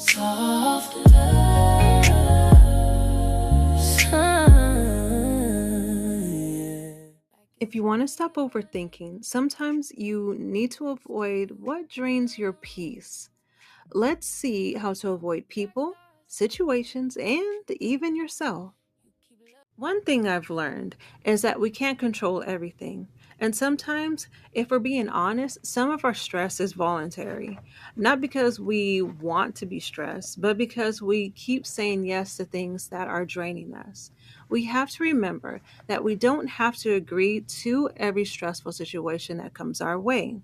Soft love. If you want to stop overthinking, sometimes you need to avoid what drains your peace. Let's see how to avoid people, situations, and even yourself. One thing I've learned is that we can't control everything. And sometimes, if we're being honest, some of our stress is voluntary. Not because we want to be stressed, but because we keep saying yes to things that are draining us. We have to remember that we don't have to agree to every stressful situation that comes our way.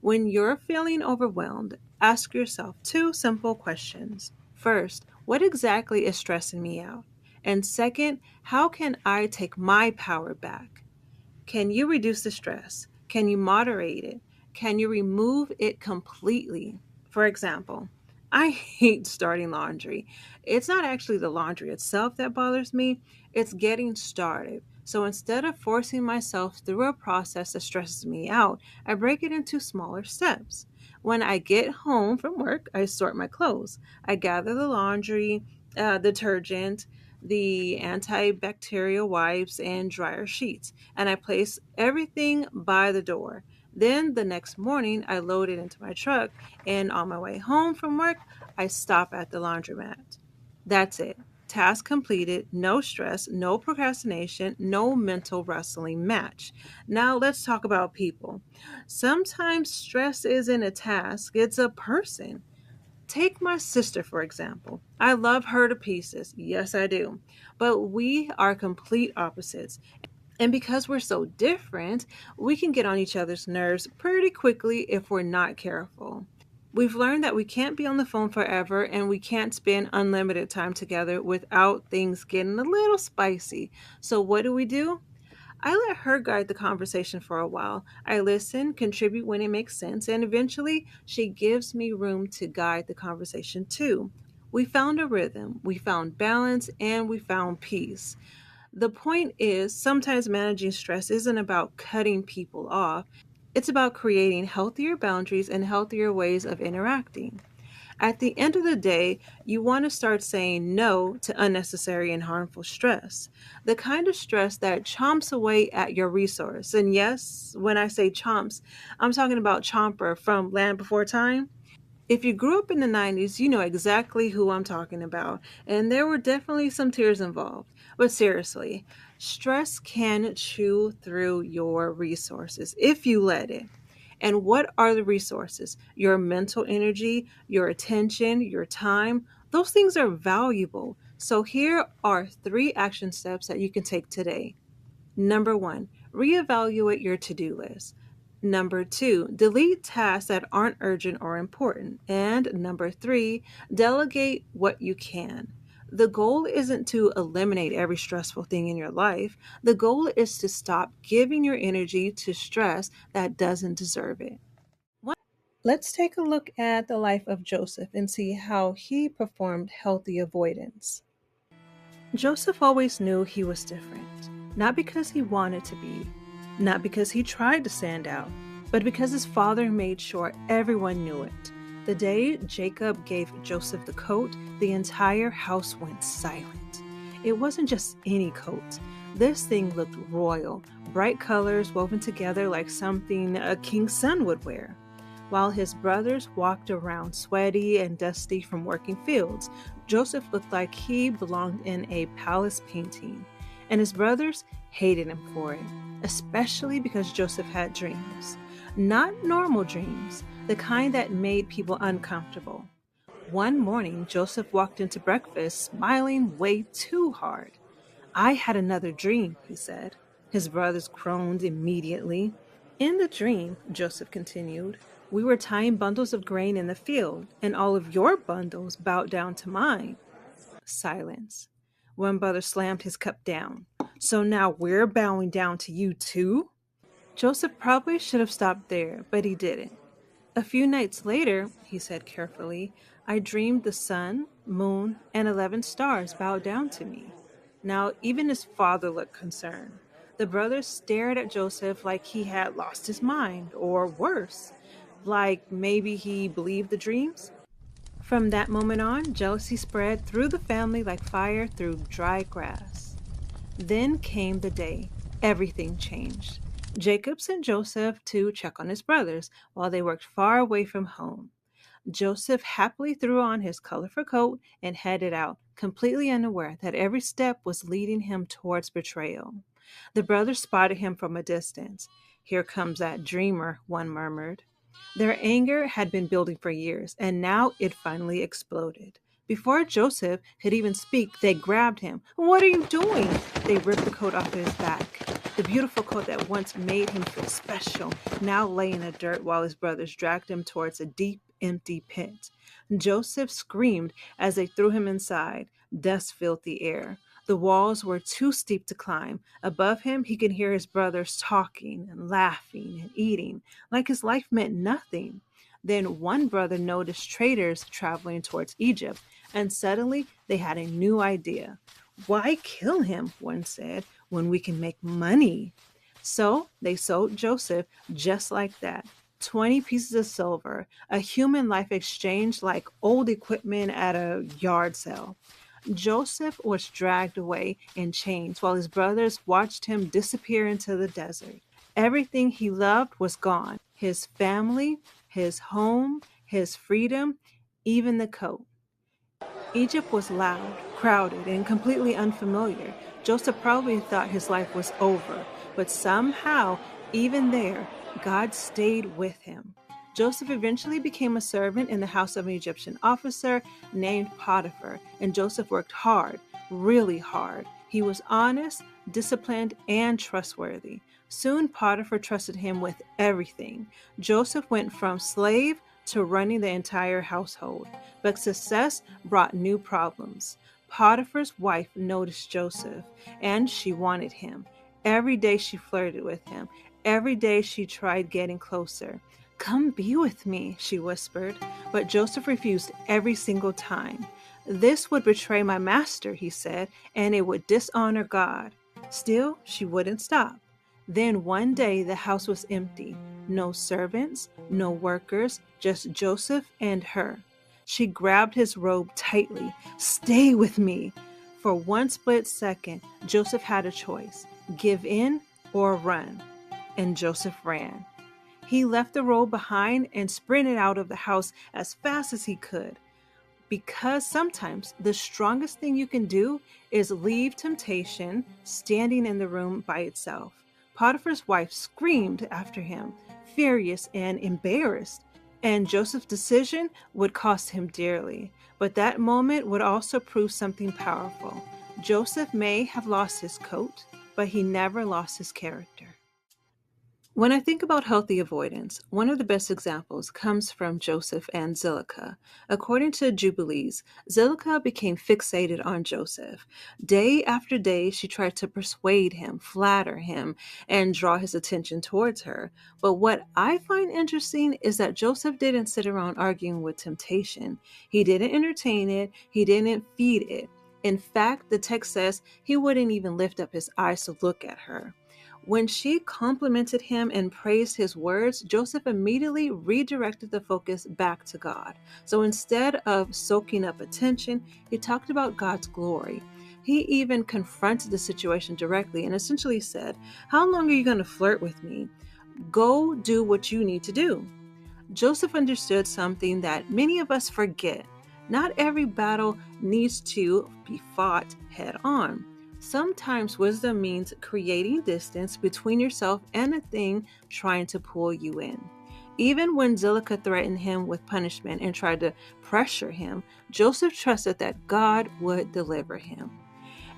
When you're feeling overwhelmed, ask yourself two simple questions. First, what exactly is stressing me out? And second, how can I take my power back? Can you reduce the stress? Can you moderate it? Can you remove it completely? For example, I hate starting laundry. It's not actually the laundry itself that bothers me, it's getting started. So instead of forcing myself through a process that stresses me out, I break it into smaller steps. When I get home from work, I sort my clothes. I gather the laundry, detergent, the antibacterial wipes, and dryer sheets, and I place everything by the door. Then the next morning, I load it into my truck, and on my way home from work, I stop at the laundromat. That's it. Task completed, no stress, no procrastination, no mental wrestling match. Now let's talk about people. Sometimes stress isn't a task, it's a person. Take my sister, for example. I love her to pieces. Yes, I do. But we are complete opposites. And because we're so different, we can get on each other's nerves pretty quickly if we're not careful. We've learned that we can't be on the phone forever and we can't spend unlimited time together without things getting a little spicy. So, what do? I let her guide the conversation for a while. I listen, contribute when it makes sense, and eventually she gives me room to guide the conversation too. We found a rhythm, we found balance, and we found peace. The point is, sometimes managing stress isn't about cutting people off, it's about creating healthier boundaries and healthier ways of interacting. At the end of the day, you want to start saying no to unnecessary and harmful stress. The kind of stress that chomps away at your resource. And yes, when I say chomps, I'm talking about Chomper from Land Before Time. If you grew up in the 90s, you know exactly who I'm talking about. And there were definitely some tears involved. But seriously, stress can chew through your resources if you let it. And what are the resources? Your mental energy, your attention, your time. Those things are valuable. So here are three action steps that you can take today. Number one, reevaluate your to do list. Number two, delete tasks that aren't urgent or important. And number three, delegate what you can. The goal isn't to eliminate every stressful thing in your life. The goal is to stop giving your energy to stress that doesn't deserve it. Let's take a look at the life of Joseph and see how he performed healthy avoidance. Joseph always knew he was different, not because he wanted to be, not because he tried to stand out, but because his father made sure everyone knew it. The day Jacob gave Joseph the coat, the entire house went silent. It wasn't just any coat. This thing looked royal, bright colors woven together like something a king's son would wear. While his brothers walked around sweaty and dusty from working fields, Joseph looked like he belonged in a palace painting. And his brothers hated him for it, especially because Joseph had dreams. Not normal dreams, the kind that made people uncomfortable. One morning, Joseph walked into breakfast smiling way too hard. I had another dream, he said. His brothers groaned immediately. In the dream, Joseph continued, we were tying bundles of grain in the field, and all of your bundles bowed down to mine. Silence. One brother slammed his cup down. So now we're bowing down to you too? Joseph probably should have stopped there, but he didn't. A few nights later, he said carefully, I dreamed the sun, moon, and 11 stars bowed down to me. Now, even his father looked concerned. The brothers stared at Joseph like he had lost his mind, or worse, like maybe he believed the dreams. From that moment on, jealousy spread through the family like fire through dry grass. Then came the day everything changed. Jacob sent Joseph to check on his brothers while they worked far away from home. Joseph happily threw on his colorful coat and headed out, completely unaware that every step was leading him towards betrayal. The brothers spotted him from a distance. "Here comes that dreamer," one murmured. Their anger had been building for years, and now it finally exploded. Before Joseph could even speak, they grabbed him. "What are you doing?" They ripped the coat off his back. The beautiful coat that once made him feel special now lay in the dirt while his brothers dragged him towards a deep, empty pit. Joseph screamed as they threw him inside. Dust filled the air. The walls were too steep to climb. Above him, he could hear his brothers talking and laughing and eating, like his life meant nothing. Then one brother noticed traders traveling towards Egypt, and suddenly they had a new idea. "Why kill him," one said, "when we can make money?" So they sold Joseph just like that. 20 pieces of silver, a human life exchanged like old equipment at a yard sale. Joseph was dragged away in chains while his brothers watched him disappear into the desert. Everything he loved was gone: his family, his home, his freedom, even the coat. Egypt was loud, crowded, and completely unfamiliar. Joseph probably thought his life was over, but somehow, even there, God stayed with him. Joseph eventually became a servant in the house of an Egyptian officer named Potiphar, and Joseph worked hard, really hard. He was honest, disciplined, and trustworthy. Soon Potiphar trusted him with everything. Joseph went from slave to running the entire household. But success brought new problems. Potiphar's wife noticed Joseph, and she wanted him. Every day she flirted with him. Every day she tried getting closer. "Come be with me," she whispered. But Joseph refused every single time. "This would betray my master," he said, "and it would dishonor God." Still, she wouldn't stop. Then one day the house was empty. No servants, no workers, just Joseph and her. She grabbed his robe tightly. "Stay with me." For one split second, Joseph had a choice: give in or run. And Joseph ran. He left the robe behind and sprinted out of the house as fast as he could. Because sometimes the strongest thing you can do is leave temptation standing in the room by itself. Potiphar's wife screamed after him, furious and embarrassed, and Joseph's decision would cost him dearly. But that moment would also prove something powerful. Joseph may have lost his coat, but he never lost his character. When I think about healthy avoidance, one of the best examples comes from Joseph and Zilekha. According to Jubilees, Zilekha became fixated on Joseph. Day after day, she tried to persuade him, flatter him, and draw his attention towards her. But what I find interesting is that Joseph didn't sit around arguing with temptation. He didn't entertain it, he didn't feed it. In fact, the text says he wouldn't even lift up his eyes to look at her. When she complimented him and praised his words, Joseph immediately redirected the focus back to God. So instead of soaking up attention, he talked about God's glory. He even confronted the situation directly and essentially said, "How long are you going to flirt with me? Go do what you need to do." Joseph understood something that many of us forget. Not every battle needs to be fought head on. Sometimes wisdom means creating distance between yourself and a thing trying to pull you in. Even when Zilekha threatened him with punishment and tried to pressure him, Joseph trusted that God would deliver him.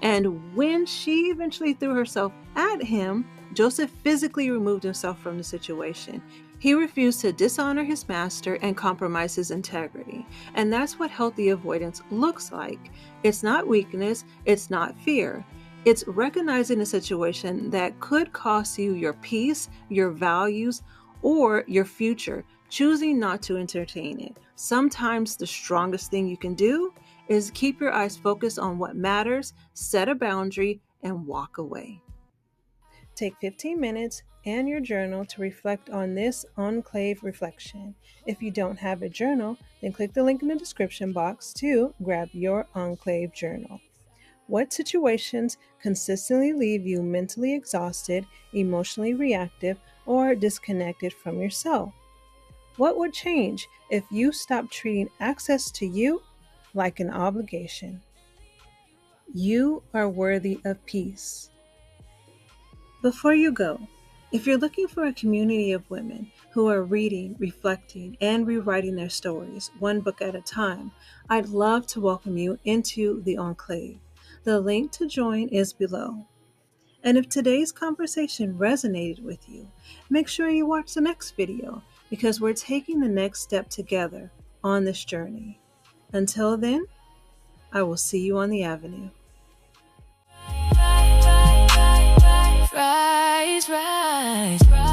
And when she eventually threw herself at him, Joseph physically removed himself from the situation. He refused to dishonor his master and compromise his integrity. And that's what healthy avoidance looks like. It's not weakness, it's not fear. It's recognizing a situation that could cost you your peace, your values, or your future, choosing not to entertain it. Sometimes the strongest thing you can do is keep your eyes focused on what matters, set a boundary, and walk away. Take 15 minutes, and your journal to reflect on this Enclave reflection. If you don't have a journal, then click the link in the description box to grab your Enclave journal. What situations consistently leave you mentally exhausted, emotionally reactive, or disconnected from yourself? What would change if you stopped treating access to you like an obligation? You are worthy of peace. Before you go, if you're looking for a community of women who are reading, reflecting, and rewriting their stories one book at a time, I'd love to welcome you into the Enclave. The link to join is below. And if today's conversation resonated with you, make sure you watch the next video because we're taking the next step together on this journey. Until then, I will see you on the avenue. Rise, rise, rise.